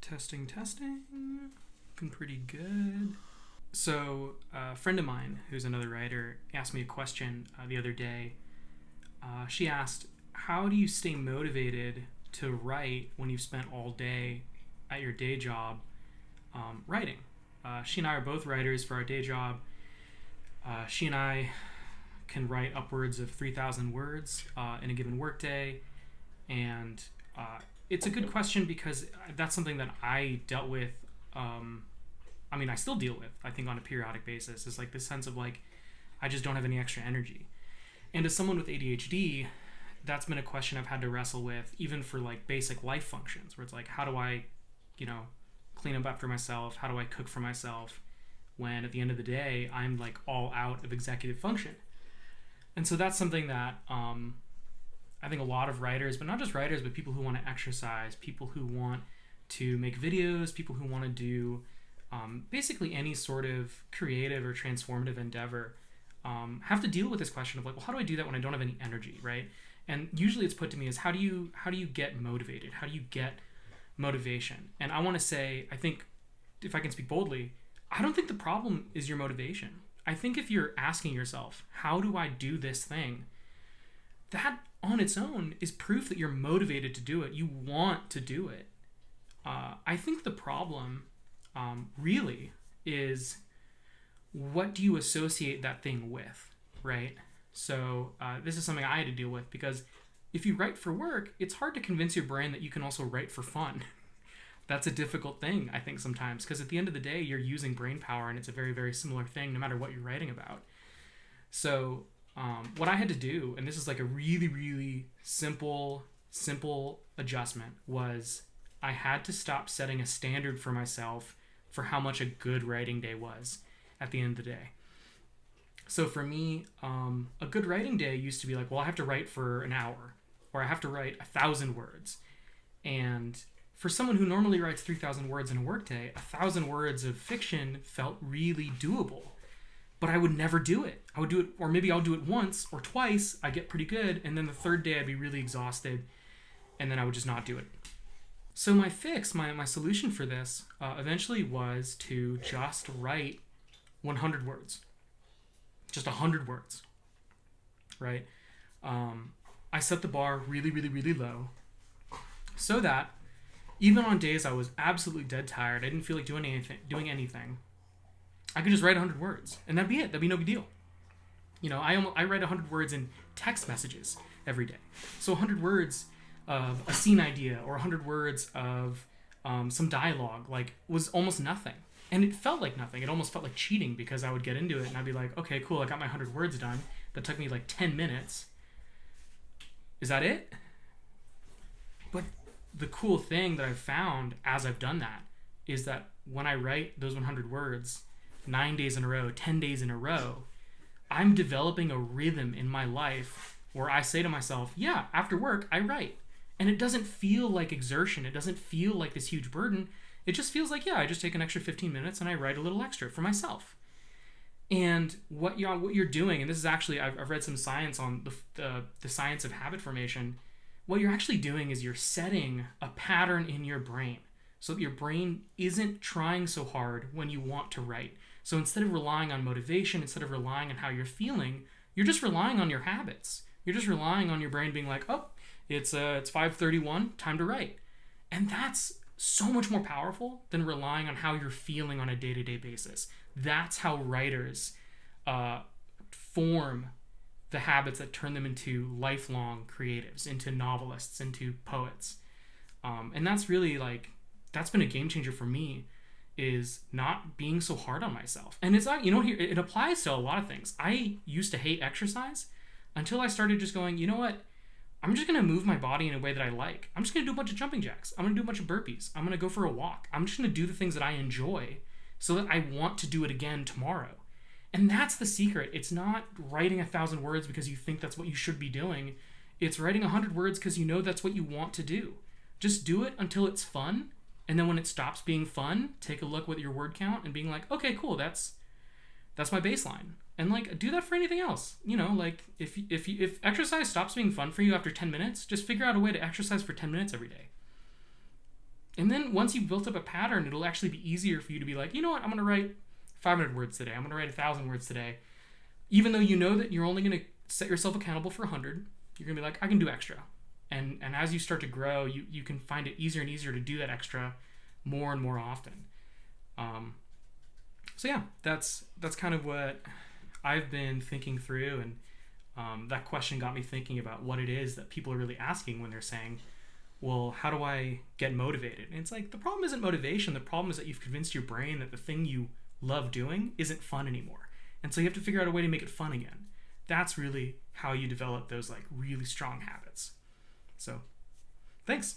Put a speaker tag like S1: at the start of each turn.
S1: Testing, testing. Looking pretty good. So, a friend of mine, who's another writer, asked me a question the other day. She asked, how do you stay motivated to write when you've spent all day at your day job writing? She and I are both writers for our day job. She and I can write upwards of 3,000 words in a given workday. And it's a good question because that's something that I dealt with. I still deal with, I think, on a periodic basis. Is like this sense of like, I just don't have any extra energy. And as someone with ADHD, that's been a question I've had to wrestle with, even for like basic life functions, where it's like, how do I, clean up after myself? How do I cook for myself when at the end of the day, I'm like all out of executive function? And so that's something that I think a lot of writers, but not just writers, but people who want to exercise, people who want to make videos, people who want to do basically any sort of creative or transformative endeavor, have to deal with this question of like, well, how do I do that when I don't have any energy, right? And usually it's put to me as how do you get motivated? How do you get motivation? And I want to say, I think, if I can speak boldly, I don't think the problem is your motivation. I think if you're asking yourself, how do I do this thing? That on its own is proof that you're motivated to do it. You want to do it. I think the problem really is, what do you associate that thing with, right? So this is something I had to deal with, because if you write for work, it's hard to convince your brain that you can also write for fun. That's a difficult thing, I think, sometimes, because at the end of the day, you're using brain power, and it's a very, very similar thing no matter what you're writing about. So what I had to do, and this is like a really, really simple adjustment, was I had to stop setting a standard for myself for how much a good writing day was at the end of the day. So for me, a good writing day used to be like, well, I have to write for an hour, or I have to write 1,000 words. And for someone who normally writes 3,000 words in a workday, 1,000 words of fiction felt really doable. But I would never do it. I would do it, or maybe I'll do it once or twice. I get pretty good, and then the third day I'd be really exhausted, and then I would just not do it. So my fix, my solution for this eventually was to just write 100 words. Just 100 words, right? I set the bar really, really, really low, so that even on days I was absolutely dead tired, I didn't feel like doing anything, I could just write 100 words, and that'd be it. That'd be no big deal. I write 100 words in text messages every day. So 100 words of a scene idea, or 100 words of some dialogue, like, was almost nothing. And it felt like nothing. It almost felt like cheating, because I would get into it and I'd be like, okay, cool, I got my 100 words done. That took me like 10 minutes. Is that it? But the cool thing that I've found as I've done that is that when I write those 100 words 9 days in a row, 10 days in a row, I'm developing a rhythm in my life where I say to myself, yeah, after work, I write. And it doesn't feel like exertion. It doesn't feel like this huge burden. It just feels like, yeah, I just take an extra 15 minutes and I write a little extra for myself. And what you're doing, and this is actually, I've read some science on the science of habit formation. What you're actually doing is you're setting a pattern in your brain so that your brain isn't trying so hard when you want to write. So instead of relying on motivation, instead of relying on how you're feeling, you're just relying on your habits. You're just relying on your brain being like, oh, it's 5:31, time to write. And that's so much more powerful than relying on how you're feeling on a day-to-day basis. That's how writers form the habits that turn them into lifelong creatives, into novelists, into poets. And that's really like, that's been a game changer for me, is not being so hard on myself. And it's not, it applies to a lot of things. I used to hate exercise until I started just going, you know what? I'm just going to move my body in a way that I like. I'm just going to do a bunch of jumping jacks. I'm going to do a bunch of burpees. I'm going to go for a walk. I'm just going to do the things that I enjoy so that I want to do it again tomorrow. And that's the secret. It's not writing 1,000 words because you think that's what you should be doing. It's writing 100 words because you know that's what you want to do. Just do it until it's fun. And then when it stops being fun, take a look at your word count and being like, okay, cool, that's my baseline. And like, do that for anything else. Like if exercise stops being fun for you after 10 minutes, just figure out a way to exercise for 10 minutes every day. And then once you've built up a pattern, it'll actually be easier for you to be like, you know what, I'm going to write 500 words today. I'm going to write 1,000 words today. Even though you know that you're only going to set yourself accountable for 100, you're going to be like, I can do extra. And as you start to grow, you can find it easier and easier to do that extra more and more often. So yeah, that's kind of what I've been thinking through, and that question got me thinking about what it is that people are really asking when they're saying, well, how do I get motivated? And it's like, the problem isn't motivation. The problem is that you've convinced your brain that the thing you love doing isn't fun anymore. And so you have to figure out a way to make it fun again. That's really how you develop those like really strong habits. So, thanks.